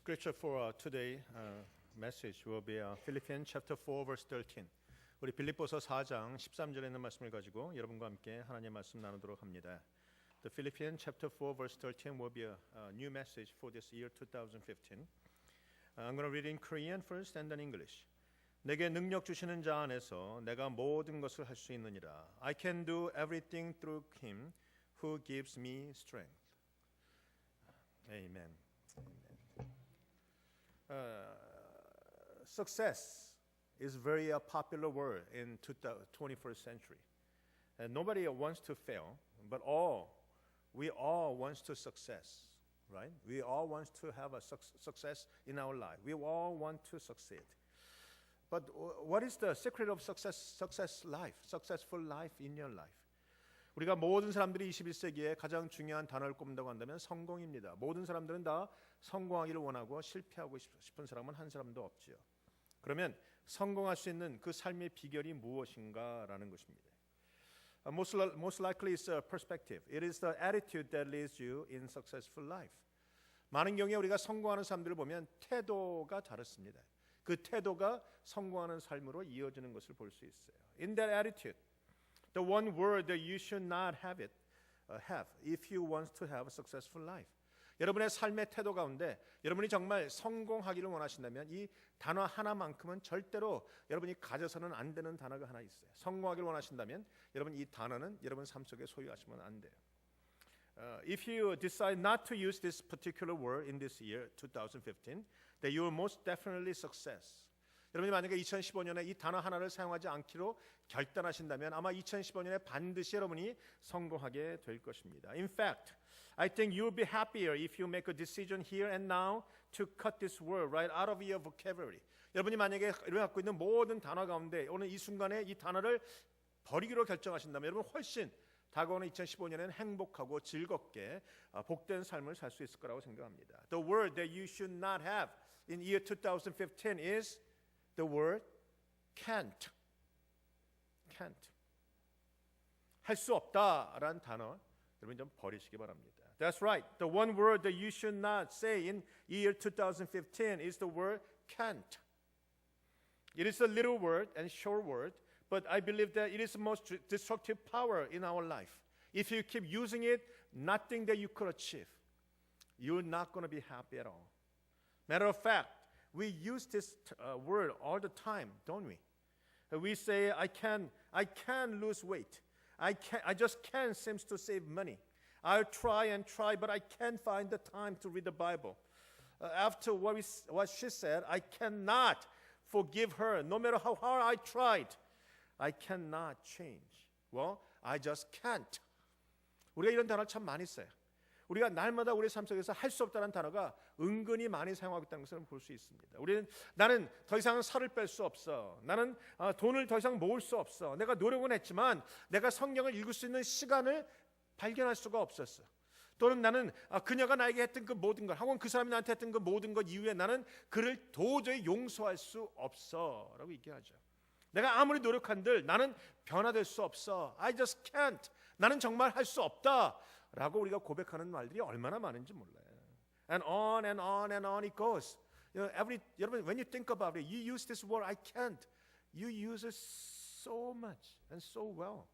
Scripture for today message will be Philippians chapter 4 verse 13. 우리 빌립보서 4장 13절에 있는 말씀을 가지고 여러분과 함께 하나님의 말씀 나누도록 합니다. The Philippians chapter 4 verse 13 will be a new message for this year 2015. I'm going to read in Korean first and then English. 내게 능력 주시는 자 안에서 내가 모든 것을 할 수 있느니라. I can do everything through him who gives me strength. Amen. Success is very popular word in 21st century. And nobody wants to fail, but we all want to success, right? We all want to have a success in our life. We all want to succeed. But what is the secret of successful life in your life? 우리가 모든 사람들이 21세기에 가장 중요한 단어를 꼽는다고 한다면 성공입니다. 모든 사람들은 다 성공하기를 원하고 실패하고 싶은 사람은 한 사람도 없지요. 그러면 성공할 수 있는 그 삶의 비결이 무엇인가라는 것입니다. Most likely it's a perspective. It is the attitude that leads you in successful life. 많은 경우에 우리가 성공하는 사람들을 보면 태도가 다릅니다. 그 태도가 성공하는 삶으로 이어지는 것을 볼 수 있어요. In that attitude, the one word that you should not have if you want to have a successful life. 여러분의 삶의 태도 가운데 여러분이 정말 성공하기를 원하신다면 이 단어 하나만큼은 절대로 여러분이 가져서는 안 되는 단어가 하나 있어요. 성공하기를 원하신다면 여러분 이 단어는 여러분 삶 속에 소유하시면 안 돼요. If you decide not to use this particular word in this year 2015, then you will most definitely success. 여러분이 만약에 2015년에 이 단어 하나를 사용하지 않기로 결단하신다면 아마 2015년에 반드시 여러분이 성공하게 될 것입니다. In fact, I think you will be happier if you make a decision here and now to cut this word right out of your vocabulary. 여러분이 만약에 갖고 있는 모든 단어 가운데 오늘 이 순간에 이 단어를 버리기로 결정하신다면 여러분 훨씬 다가오는 2015년에는 행복하고 즐겁게 복된 삶을 살 수 있을 거라고 생각합니다. The word that you should not have in year 2015 is the word can't. 할 수 없다라는 단어 여러분 좀 버리시기 바랍니다. That's right. The one word that you should not say in year 2015 is the word can't. It is a little word and short word, but I believe that it is the most destructive power in our life. If you keep using it, nothing that you could achieve. You're not going to be happy at all. Matter of fact, we use this word all the time, don't we? We say, I can lose weight. I just can't seem to save money. I'll try and try, but I can't find the time to read the Bible. After what she said, I cannot forgive her. No matter how hard I tried, I cannot change. Well, I just can't. 우리가 이런 단어를 참 많이 써요. 우리가 날마다 우리 삶 속에서 할 수 없다는 단어가 은근히 많이 사용하고 있다는 것을 볼 수 있습니다. 나는 더 이상 살을 뺄 수 없어. 나는 돈을 더 이상 모을 수 없어. 내가 노력은 했지만 내가 성경을 읽을 수 있는 시간을 발견할 수가 없었어. 또는 나는 그녀가 나에게 했던 그 모든 것, 혹은 그 사람이 나한테 했던 그 모든 것 이후에 나는 그를 도저히 용서할 수 없어 라고 얘기하죠. 내가 아무리 노력한들 나는 변화될 수 없어. I just can't. 나는 정말 할 수 없다 라고 우리가 고백하는 말들이 얼마나 많은지 몰라요. And on and on and on it goes. 여러분, when you think about it, you use this word I can't. You use it so much and so well.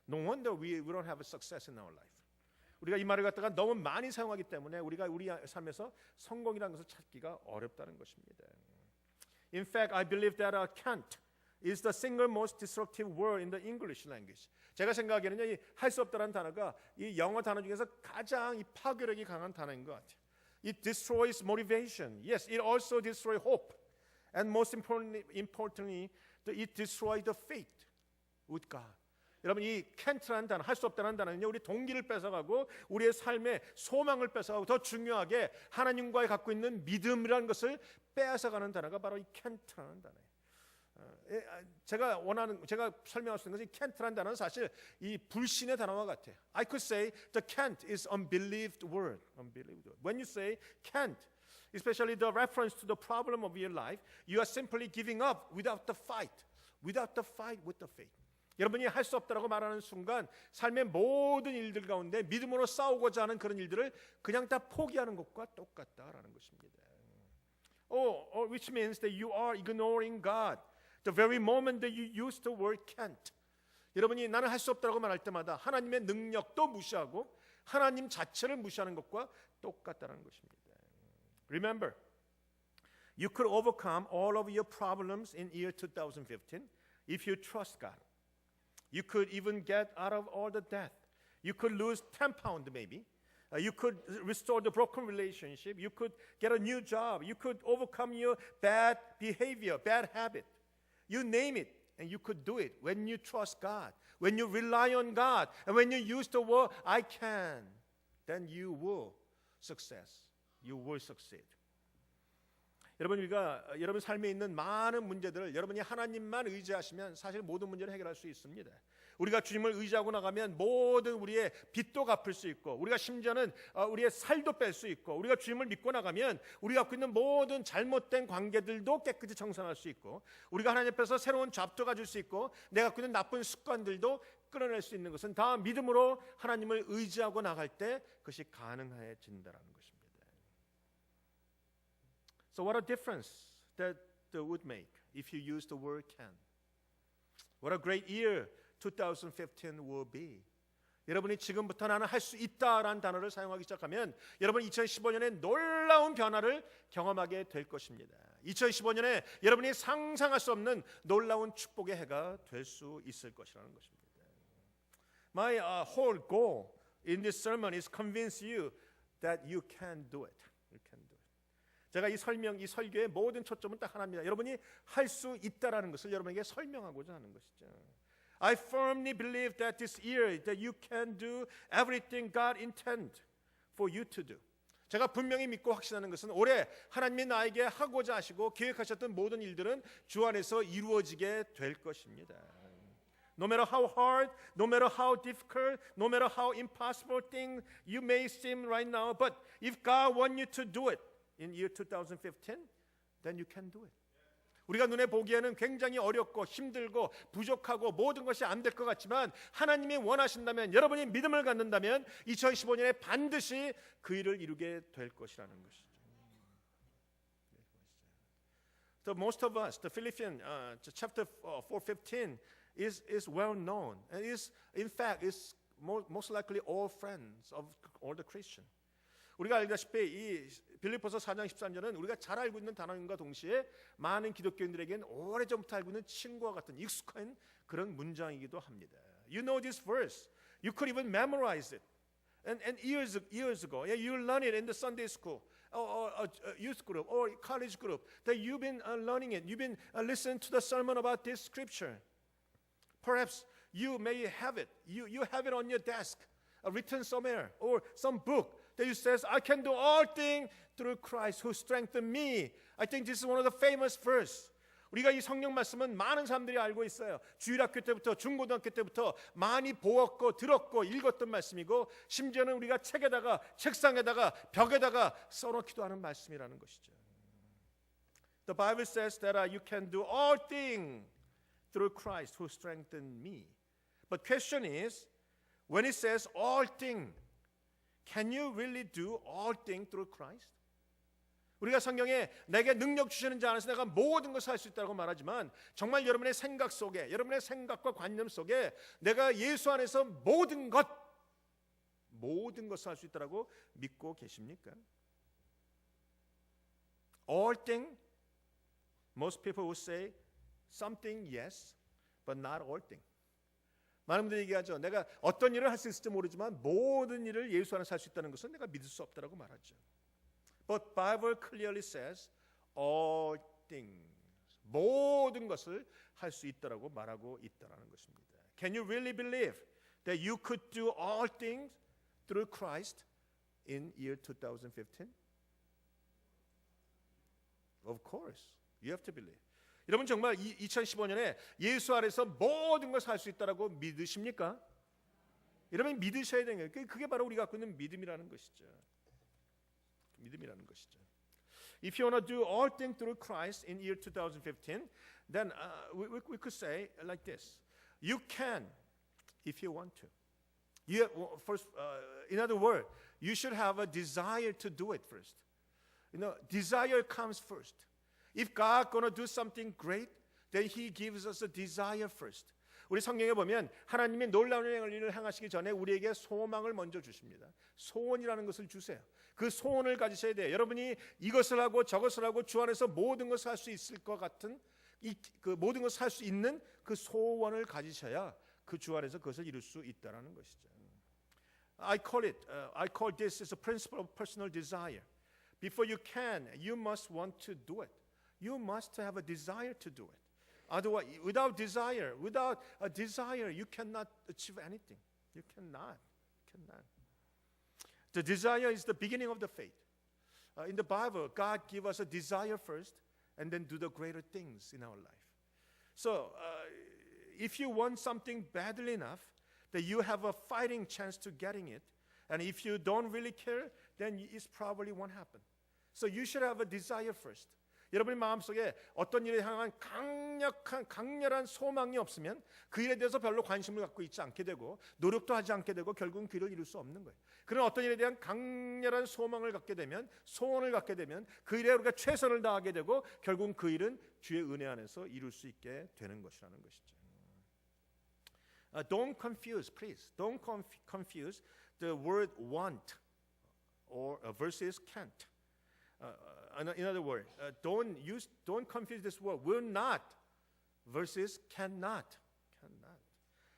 No wonder we don't have a success in our life. 우리가 이 말을 갖다가 너무 많이 사용하기 때문에 우리가 우리 삶에서 성공이라는 것을 찾기가 어렵다는 것입니다. In fact, I believe that can't is the single most disruptive word in the English language. 제가 생각하기에는 할 수 없다는 단어가 이 영어 단어 중에서 가장 이 파괴력이 강한 단어인 것 같아요. It destroys motivation. Yes, it also destroys hope. And most importantly, it destroys the faith with God. 여러분 이 can't라는 단어, 할 수 없다는 단어는요 우리 동기를 뺏어가고 우리의 삶의 소망을 뺏어가고 더 중요하게 하나님과의 갖고 있는 믿음이라는 것을 빼앗아가는 단어가 바로 이 can't라는 단어예요. 제가 설명할 수 있는 것이 can't라는 단어는 사실 이 불신의 단어와 같아요. I could say the can't is unbelieved word. When you say can't, especially the reference to the problem of your life, you are simply giving up without the fight with the faith. 여러분이 할 수 없다라고 말하는 순간 삶의 모든 일들 가운데 믿음으로 싸우고자 하는 그런 일들을 그냥 다 포기하는 것과 똑같다라는 것입니다. or which means that you are ignoring God. The very moment that you use the word can't. 여러분이 나는 할 수 없다고 말할 때마다 하나님의 능력도 무시하고 하나님 자체를 무시하는 것과 똑같다는 것입니다. Remember, you could overcome all of your problems in year 2015 if you trust God. You could even get out of all the debt. You could lose 10 pounds maybe. You could restore the broken relationship. You could get a new job. You could overcome your bad behavior, bad habit. You name it, and you could do it when you trust God, when you rely on God, and when you use the word I can, then you will success. You will succeed. 여러분 우리가 여러분 삶에 있는 많은 문제들을 여러분이 하나님만 의지하시면 사실 모든 문제를 해결할 수 있습니다. 우리가 주님을 의지하고 나가면 모든 우리의 빚도 갚을 수 있고 우리가 심지어는 우리의 살도 뺄 수 있고 우리가 주님을 믿고 나가면 우리가 갖고 있는 모든 잘못된 관계들도 깨끗이 청산할 수 있고 우리가 하나님 앞에서 새로운 잡도 가질 수 있고 내가 갖고 있는 나쁜 습관들도 끊어낼 수 있는 것은 다 믿음으로 하나님을 의지하고 나갈 때 그것이 가능해진다는 것입니다. So what a difference that would make if you use the word can. What a great year 2015 will be. 여러분이 지금부터 나는 할 수 있다라는 단어를 사용하기 시작하면 여러분 2015년에 놀라운 변화를 경험하게 될 것입니다. 2015년에 여러분이 상상할 수 없는 놀라운 축복의 해가 될 수 있을 것이라는 것입니다. My whole goal in this sermon is convince you that you can do it. You can do it. 제가 이 설교의 모든 초점은 딱 하나입니다. 여러분이 할 수 있다라는 것을 여러분에게 설명하고자 하는 것이죠. I firmly believe that this year that you can do everything God intended for you to do. 제가 분명히 믿고 확신하는 것은 올해 하나님이 나에게 하고자 하시고 계획하셨던 모든 일들은 주 안에서 이루어지게 될 것입니다. No matter how hard, no matter how difficult, no matter how impossible thing you may seem right now, but if God wants you to do it in year 2015, then you can do it. 우리가 눈에 보기에는 굉장히 어렵고 힘들고 부족하고 모든 것이 안 될 것 같지만 하나님이 원하신다면 여러분이 믿음을 갖는다면 2015년에 반드시 그 일을 이루게 될 것이라는 것이죠. So most of us, the Philippians chapter 4:15 is well known and is in fact is most likely all friends of all the Christians. 우리가 알다시피 이 빌립보서 4장 13절은 우리가 잘 알고 있는 단어인과 동시에 많은 기독교인들에게는 오래전부터 알고 있는 친구와 같은 익숙한 그런 문장이기도 합니다. You know this verse. You could even memorize it. And years ago, yeah, you learn it in the Sunday school or youth group or college group. That you've been learning it. You've been listening to the sermon about this scripture. Perhaps you may have it. You have it on your desk, written somewhere, or some book. That you says, I can do all things through Christ who strengthened me. I think this is one of the famous verse. 우리가 이 성경 말씀은 많은 사람들이 알고 있어요. 주일학교 때부터 중고등학교 때부터 많이 보았고 들었고 읽었던 말씀이고 심지어는 우리가 책에다가 책상에다가 벽에다가 써놓기도 하는 말씀이라는 것이죠. The Bible says that you can do all things through Christ who strengthened me. But question is, when it says all things, can you really do all things through Christ? 우리가 성경에 내게 능력 주시는 자 안에서 내가 모든 것을 할 수 있다고 말하지만 정말 여러분의 생각 속에 여러분의 생각과 관념 속에 내가 예수 안에서 모든 것을 할 수 있다고 믿고 계십니까? All things, most people will say something yes, but not all things. 많은 분들이 얘기하죠. 내가 어떤 일을 할 수 있을지 모르지만 모든 일을 예수 안에서 할 수 있다는 것은 내가 믿을 수 없다라고 말하죠. But Bible clearly says all things. 모든 것을 할 수 있다라고 말하고 있다라는 것입니다. Can you really believe that you could do all things through Christ in year 2015? Of course, you have to believe. 여러분 정말 2015년에 예수 안에서 모든 것을 할 수 있다라고 믿으십니까? 여러분 믿으셔야 되는 거예요. 그게 바로 우리가 갖고 있는 믿음이라는 것이죠. 믿음이라는 것이죠. If you want to do all things through Christ in year 2015, then we could say like this: You can, if you want to. First, in other words, you should have a desire to do it first. desire comes first. If God gonna do something great, then He gives us a desire first. 우리 성경에 보면 하나님이 놀라운 일을 행하시기 전에 우리에게 소망을 먼저 주십니다. 소원이라는 것을 주세요. 그 소원을 가지셔야 돼요. 여러분이 이것을 하고 저것을 하고 주 안에서 모든 것을 할 수 있을 것 같은 그 모든 것을 할 수 있는 그 소원을 가지셔야 그 주 안에서 그것을 이룰 수 있다라는 것이죠. I call this as a principle of personal desire. Before you can, you must want to do it. You must have a desire to do it. Otherwise, without a desire, you cannot achieve anything. You cannot. The desire is the beginning of the faith. In the Bible, God gives us a desire first, and then do the greater things in our life. So, if you want something badly enough, that you have a fighting chance to getting it, and if you don't really care, then it probably won't happen. So you should have a desire first. 여러분의 마음속에 어떤 일에 향한 강렬한 소망이 없으면 그 일에 대해서 별로 관심을 갖고 있지 않게 되고 노력도 하지 않게 되고 결국은 그 일을 이룰 수 없는 거예요. 그런 어떤 일에 대한 강렬한 소망을 갖게 되면 소원을 갖게 되면 그 일에 우리가 최선을 다하게 되고 결국은 그 일은 주의 은혜 안에서 이룰 수 있게 되는 것이라는 것이죠. Don't confuse, please. Don't confuse the word want or versus can't. In other words, don't confuse this word will not versus cannot.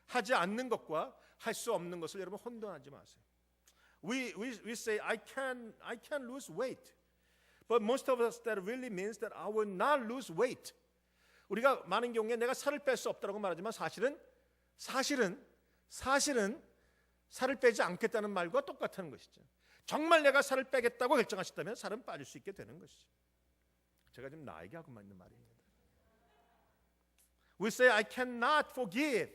하지 않는 것과 할 수 없는 것을 여러분 혼돈하지 마세요. We say I can lose weight, but most of us that really means that I will not lose weight. 우리가 많은 경우에 내가 살을 뺄 수 없다고 말하지만 사실은 살을 빼지 않겠다는 말과 똑같은 것이죠. 정말 내가 살을 빼겠다고 결정하셨다면 살은 빠질 수 있게 되는 것이죠. 제가 지금 나에게 하고 있는 말입니다. We say I cannot forgive,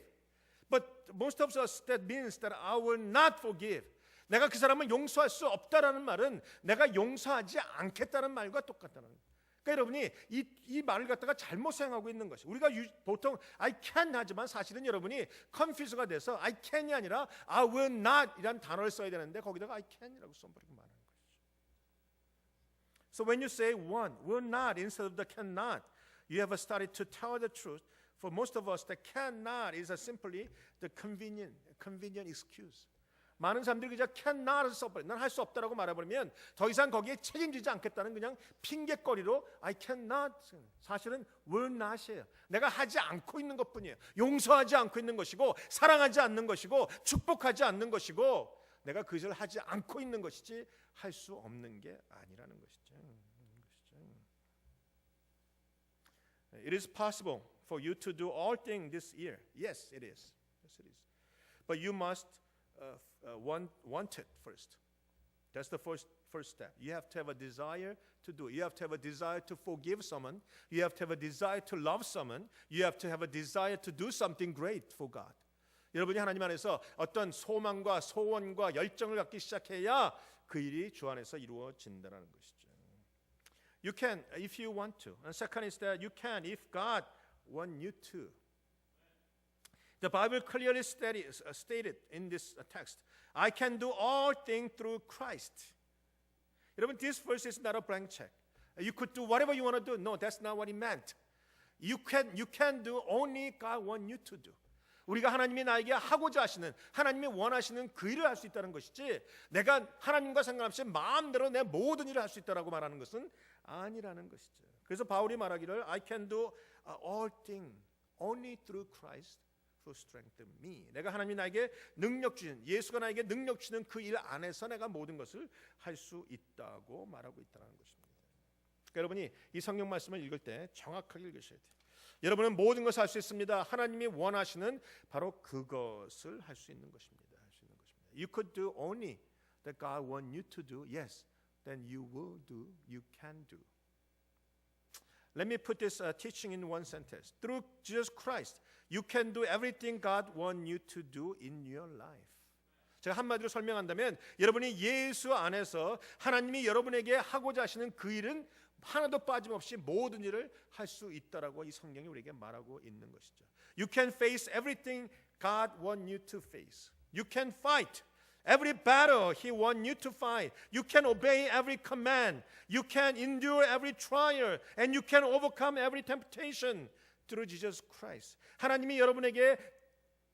but most of us that means that I will not forgive. 내가 그 사람을 용서할 수 없다라는 말은 내가 용서하지 않겠다는 말과 똑같다는 거예요. 그러니까 여러분이 이 말을 갖다가 잘못 사용하고 있는 것이 우리가 보통 I can 하지만 사실은 여러분이 confuse가 돼서 I can이 아니라 I will not 이라는 단어를 써야 되는데 거기다가 I can이라고 써버리고 말하는 것이죠. So when you say want, will not instead of the cannot, you have started to tell the truth. For most of us, the cannot is simply the convenient excuse. 많은 사람들이 그냥 cannot을 써버려. 난 할 수 없다라고 말해버리면 더 이상 거기에 책임지지 않겠다는 그냥 핑계거리로 I cannot. 사실은 will not이에요. 내가 하지 않고 있는 것뿐이에요. 용서하지 않고 있는 것이고 사랑하지 않는 것이고 축복하지 않는 것이고 내가 그것을 하지 않고 있는 것이지 할 수 없는 게 아니라는 것이죠. It is possible for you to do all things this year. Yes, it is. But you must want it first. That's the first step. You have to have a desire to do it. You have to have a desire to forgive someone. You have to have a desire to love someone. You have to have a desire to do something great for God. 여러분이 하나님 안에서 어떤 소망과 소원과 열정을 갖기 시작해야 그 일이 주 안에서 이루어진다는 것이죠. You can if you want to. And second is that you can if God wants you to. The Bible clearly stated in this text, I can do all things through Christ. 여러분, this verse is not a blank check. You could do whatever you want to do. No, that's not what it meant. You can do only God wants you to do. 우리가 하나님이 나에게 하고자 하시는 하나님이 원하시는 그 일을 할 수 있다는 것이지 내가 하나님과 상관없이 마음대로 내 모든 일을 할 수 있다라고 말하는 것은 아니라는 것이죠. 그래서 바울이 말하기를 I can do all things only through Christ who strengthens me. 내가 하나님이 나에게 능력 주신 예수가 나에게 능력 주시는 그 일 안에서 내가 모든 것을 할 수 있다고 말하고 있다는 것입니다. 그러니까 여러분이 이 성경 말씀을 읽을 때 정확하게 읽으셔야 돼요. 여러분은 모든 것을 할 수 있습니다. 하나님이 원하시는 바로 그것을 할 수 있는 것입니다. You could do only that God wants you to do. Yes, then you will do. You can do. Let me put this teaching in one sentence. Through Jesus Christ, you can do everything God wants you to do in your life. 제가 한마디로 설명한다면 여러분이 예수 안에서 하나님이 여러분에게 하고자 하시는 그 일은 하나도 빠짐없이 모든 일을 할 수 있다라고 이 성경이 우리에게 말하고 있는 것이죠. You can face everything God wants you to face. You can fight Every battle He wants you to fight. You can obey every command. You can endure every trial. And you can overcome every temptation through Jesus Christ. 하나님이 여러분에게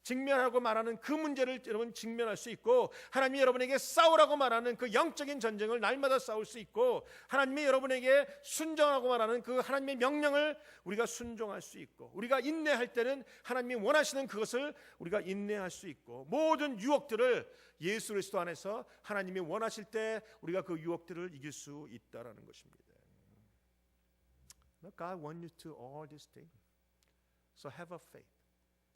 직면하고 말하는 그 문제를 여러분 직면할 수 있고, 하나님이 여러분에게 싸우라고 말하는 그 영적인 전쟁을 날마다 싸울 수 있고, 하나님이 여러분에게 순종하고 말하는 그 하나님의 명령을 우리가 순종할 수 있고, 우리가 인내할 때는 하나님이 원하시는 그것을 우리가 인내할 수 있고, 모든 유혹들을 예수 그리스도 안에서 하나님이 원하실 때 우리가 그 유혹들을 이길 수 있다라는 것입니다. God wants you to all these things. So have a faith.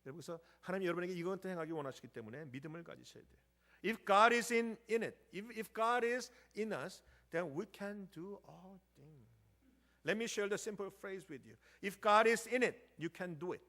그래서 하나님 여러분에게 이것도 행하기 원하시기 때문에 믿음을 가지셔야 돼요. If God is in it, if God is in us, then we can do all things. Let me share the simple phrase with you. If God is in it, you can do it.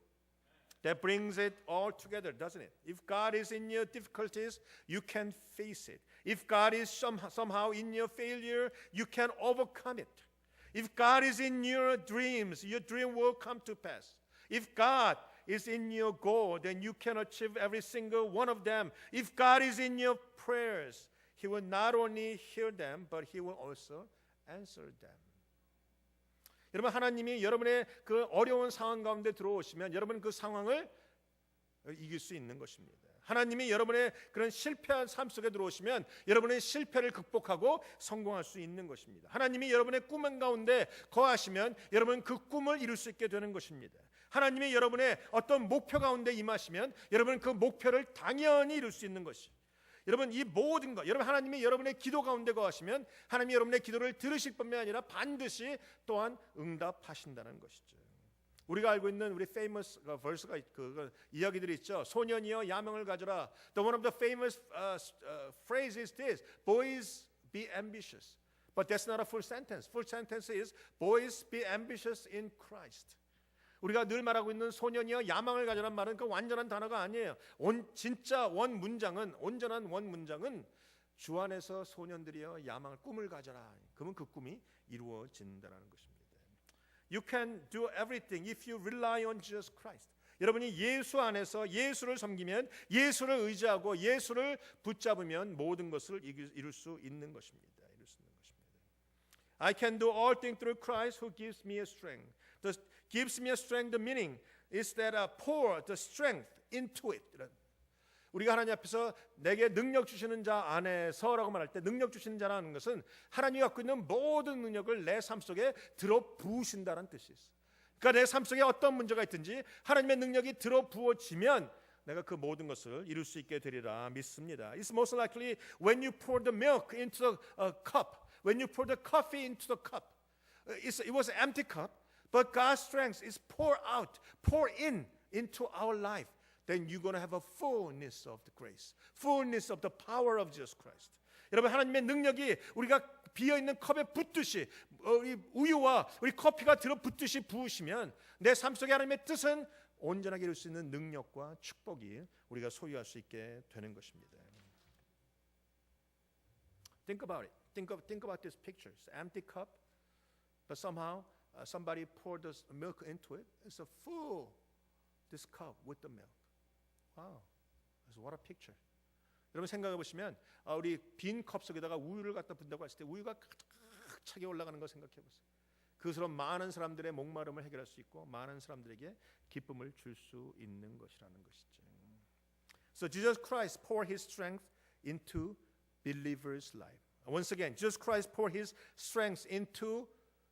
That brings it all together, doesn't it? If God is in your difficulties, you can face it. If God is somehow in your failure, you can overcome it. If God is in your dreams, your dream will come to pass. If God is in your goal, then you can achieve every single one of them. If God is in your prayers, He will not only hear them, but He will also answer them. 여러분, 하나님이 여러분의 그 어려운 상황 가운데 들어오시면 여러분 그 상황을 이길 수 있는 것입니다. 하나님이 여러분의 그런 실패한 삶 속에 들어오시면 여러분의 실패를 극복하고 성공할 수 있는 것입니다. 하나님이 여러분의 꿈 가운데 거하시면 여러분은 그 꿈을 이룰 수 있게 되는 것입니다. 하나님이 여러분의 어떤 목표 가운데 임하시면 여러분은 그 목표를 당연히 이룰 수 있는 것이. 여러분, 이 모든 것, 여러분 하나님이 여러분의 기도 가운데 거하시면 하나님이 여러분의 기도를 들으실 뿐만 아니라 반드시 또한 응답하신다는 것이죠. 우리가 알고 있는 우리 famous verse가 그 이야기들이 있죠. 소년이여 야망을 가져라. The one of the famous phrase is this: Boys be ambitious. But that's not a full sentence. Full sentence is boys be ambitious in Christ. 우리가 늘 말하고 있는 소년이여 야망을 가져란 말은 그 완전한 단어가 아니에요. 진짜 온전한 원 문장은 주 안에서 소년들이여 야망을 꿈을 가져라. 그러면 그 꿈이 이루어진다는 것입니다. You can do everything if you rely on Jesus Christ. 여러분이 예수 안에서 예수를 섬기면, 예수를 의지하고 예수를 붙잡으면 모든 것을 이룰 수 있는 것입니다. I can do all things through Christ who gives me a strength. Gives me a strength. The meaning is that I pour the strength into it. 우리가 하나님 앞에서 내게 능력 주시는 자 안에서라고 말할 때 능력 주시는 자라는 것은 하나님이 갖고 있는 모든 능력을 내 삶 속에 들어 부으신다는 뜻이 있어요. 그러니까 내 삶 속에 어떤 문제가 있든지 하나님의 능력이 들어 부어지면 내가 그 모든 것을 이룰 수 있게 되리라 믿습니다. It's most likely when you pour the milk into a cup, when you pour the coffee into the cup. It was an empty cup, but God's strength is pour in into our life. Then you're going to have a fullness of the grace, fullness of the power of Jesus Christ. 여러분, 하나님의 능력이 우리가 비어있는 컵에 붓듯이 우리 우유와 우리 커피가 들어 붓듯이 부으시면 내 삶 속에 하나님의 뜻은 온전하게 이룰 수 있는 능력과 축복이 우리가 소유할 수 있게 되는 것입니다. Think about it. Think about this picture. It's an empty cup, but somehow somebody poured this milk into it. It's a full this cup with the milk. Wow, what a picture. 여러분 생각해 보시면 우리 빈 컵 속에다가 우유를 갖다 붓는다고 했을 때 우유가 가득 차게 올라가는 거 생각해 보세요. 그것으로 많은 사람들의 목마름을 해결할 수 있고 많은 사람들에게 기쁨을 줄 수 있는 것이라는 것이죠. So Jesus Christ poured His strength into believers' life. Once again, Jesus Christ poured His strength into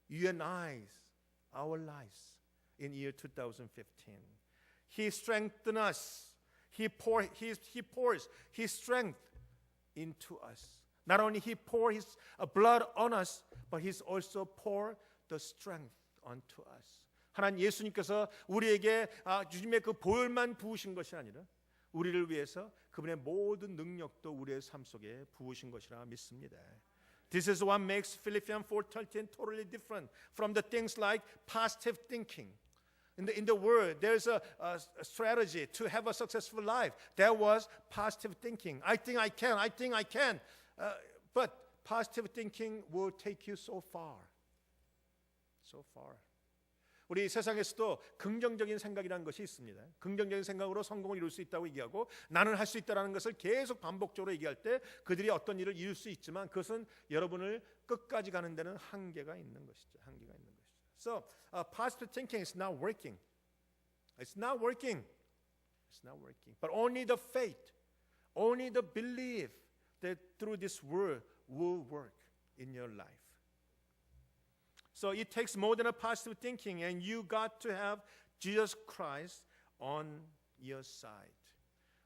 you and our lives in year 2015. He strengthened us. He pours His strength into us. Not only He poured His blood on us, but He's also poured the strength onto us. 하나님 예수님께서 우리에게 주님의 그 보혈만 부으신 것이 아니라 우리를 위해서 그분의 모든 능력도 우리의 삶 속에 부으신 것이라 믿습니다. This is what makes Philippians 4:13 totally different from the things like positive thinking. In the world, there's a strategy to have a successful life. That was positive thinking. I think I can. But positive thinking will take you so far. 우리 세상에서도 긍정적인 생각이라는 것이 있습니다. 긍정적인 생각으로 성공을 이룰 수 있다고 얘기하고 나는 할 수 있다는 것을 계속 반복적으로 얘기할 때 그들이 어떤 일을 이룰 수 있지만 그것은 여러분을 끝까지 가는 데는 한계가 있는 것이죠. 한계가 있는 것이죠. So, positive thinking is not working. It's not working. It's not working. But only the faith, only the belief that through this word will work in your life. So it takes more than a positive thinking, and you got to have Jesus Christ on your side.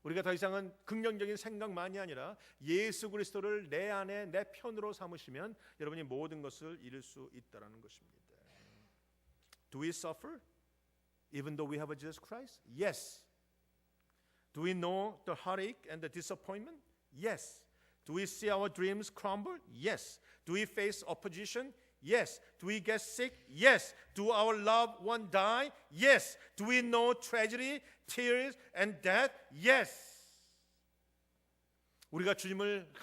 우리가 더 이상은 긍정적인 생각만이 아니라 예수 그리스도를 내 안에 내 편으로 삼으시면 여러분이 모든 것을 이룰 수 있다라는 것입니다. Do we suffer even though we have a Jesus Christ? Yes. Do we know the heartache and the disappointment? Yes. Do we see our dreams crumble? Yes. Do we face opposition? Yes. Do we get sick? Yes. Do our loved one die? Yes. Do we know tragedy, tears, and death? Yes. 우리가 주님을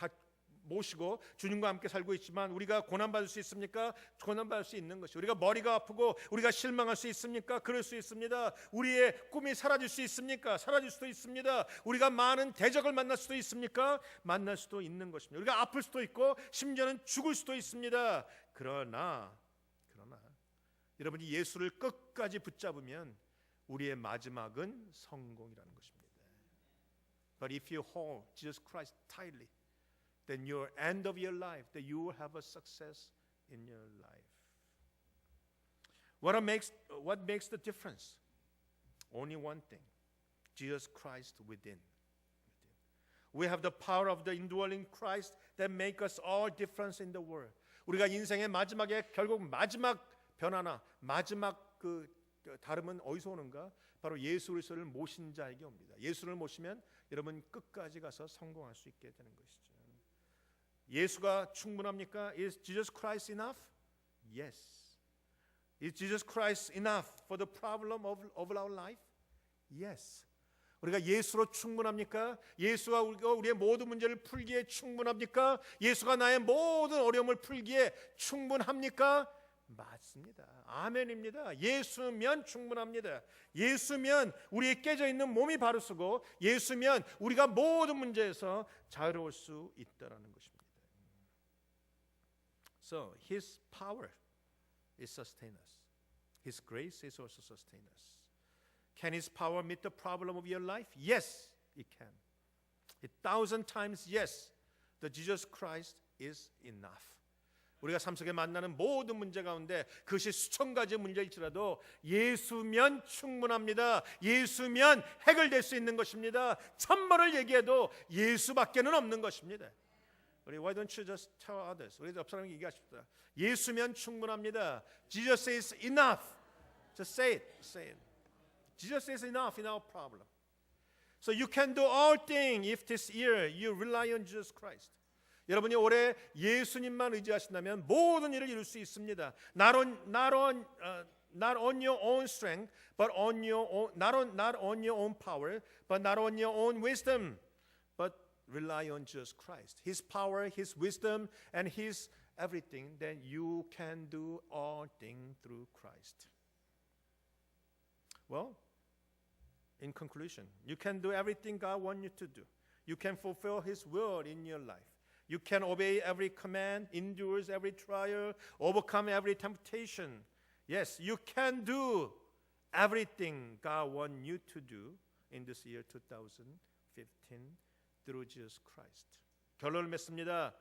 모시고 주님과 함께 살고 있지만 우리가 고난받을 수 있습니까? 고난받을 수 있는 것이. 우리가 머리가 아프고 우리가 실망할 수 있습니까? 그럴 수 있습니다. 우리의 꿈이 사라질 수 있습니까? 사라질 수도 있습니다. 우리가 많은 대적을 만날 수도 있습니까? 만날 수도 있는 것입니다. 우리가 아플 수도 있고 심지어는 죽을 수도 있습니다. 그러나 여러분이 예수를 끝까지 붙잡으면 우리의 마지막은 성공이라는 것입니다. But if you hold Jesus Christ tightly, then your end of your life, that you will have a success in your life. What makes the difference? Only one thing: Jesus Christ within. We have the power of the indwelling Christ that make us all difference in the world. 우리가 인생의 마지막에 결국 마지막 변화나 마지막 그 다름은 어디서 오는가? 바로 예수 그리스도를 모신 자에게 옵니다. 예수를 모시면 여러분 끝까지 가서 성공할 수 있게 되는 것이죠. 예수가 충분합니까? Is Jesus Christ enough? Yes. Is Jesus Christ enough for the problem of our life? Yes. 우리가 예수로 충분합니까? 예수가 우리의 모든 문제를 풀기에 충분합니까? 예수가 나의 모든 어려움을 풀기에 충분합니까? 맞습니다. 아멘입니다. 예수면 충분합니다. 예수면 우리의 깨져 있는 몸이 바로 서고 예수면 우리가 모든 문제에서 자유로울 수 있다라는 것입니다. So His power is sustain us. His grace is also sustain us. Can His power meet the problem of your life? Yes, it can. 1,000 times yes. The Jesus Christ is enough. 우리가 삶 속에 만나는 모든 문제 가운데 그것이 수천 가지 문제일지라도 예수면 충분합니다. 예수면 해결될 수 있는 것입니다. 천번을 얘기해도 예수밖에는 없는 것입니다. 우리 why don't you just tell others? 우리 옆 사람에게 얘기하십시다. 예수면 충분합니다. Jesus is enough. Just say it. Say it. Jesus is enough in our problem. So you can do all things if this year you rely on Jesus Christ. 여러분이 올해 예수님만 의지하신다면 모든 일을 이룰 수 있습니다. Not on your own strength, but on your own, not on your own power, but not on your own wisdom, but rely on Jesus Christ. His power, His wisdom, and His everything. Then you can do all things through Christ. Well, in conclusion, you can do everything God wants you to do. You can fulfill His will in your life. You can obey every command, endure every trial, overcome every temptation. Yes, you can do everything God wants you to do in this year 2015 through Jesus Christ. 결론을 맺습니다.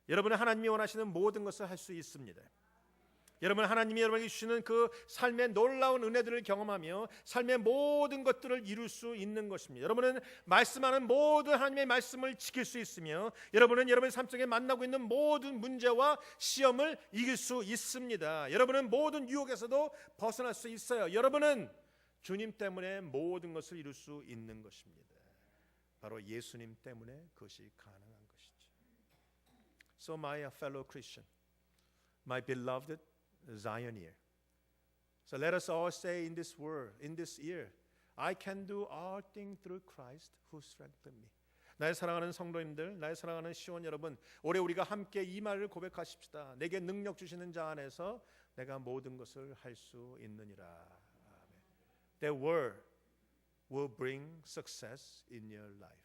여러분은 하나님이 원하시는 모든 것을 할 수 있습니다. 여러분 하나님이 여러분에게 주시는 그 삶의 놀라운 은혜들을 경험하며 삶의 모든 것들을 이룰 수 있는 것입니다. 여러분은 말씀하는 모든 하나님의 말씀을 지킬 수 있으며 여러분은 여러분의 삶 속에 만나고 있는 모든 문제와 시험을 이길 수 있습니다. 여러분은 모든 유혹에서도 벗어날 수 있어요. 여러분은 주님 때문에 모든 것을 이룰 수 있는 것입니다. 바로 예수님 때문에 그것이 가능한 것이죠. So my fellow Christian, my beloved Zioneer. So let us all say in this word, in this year, I can do all things through Christ who strengthened me. 나의 사랑하는 성도님들, 나의 사랑하는 시온 여러분, 올해 우리가 함께 이 말을 고백하십시다. 내게 능력 주시는 자 안에서 내가 모든 것을 할 수 있느니라. 아멘. That word will bring success in your life.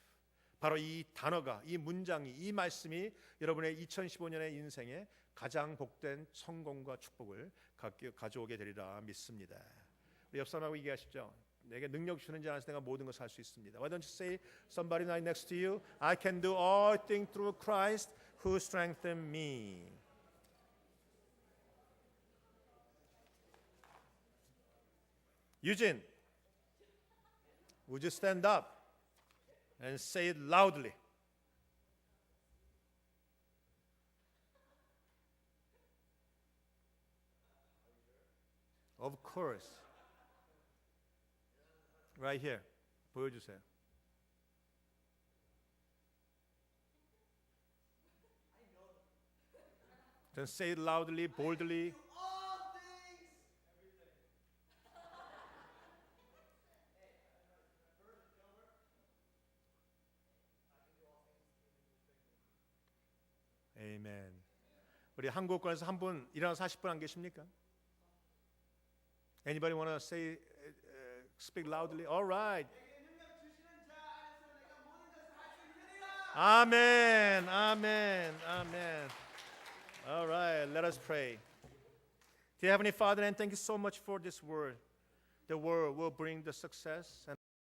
바로 이 단어가, 이 문장이, 이 말씀이 여러분의 2015년의 인생에 가장 복된 성공과 축복을 가져오게 되리라 믿습니다. 우리 옆 사람하고 얘기하십시오. 내게 능력 주는 자 안에서 내가 모든 것을 할 수 있습니다. Why don't you say somebody right next to you, I can do all things through Christ who strengthens me. Eugene, would you stand up and say it loudly? Of course. Right here. 보여주세요. Then say it loudly, boldly. 아멘. 우리 한국권에서 한 분 일어나서 40분 안 계십니까? Anybody want to say, speak loudly? All right. Amen. Amen. Amen. All right. Let us pray. Dear Heavenly Father, and thank you so much for this word. The word will bring the success and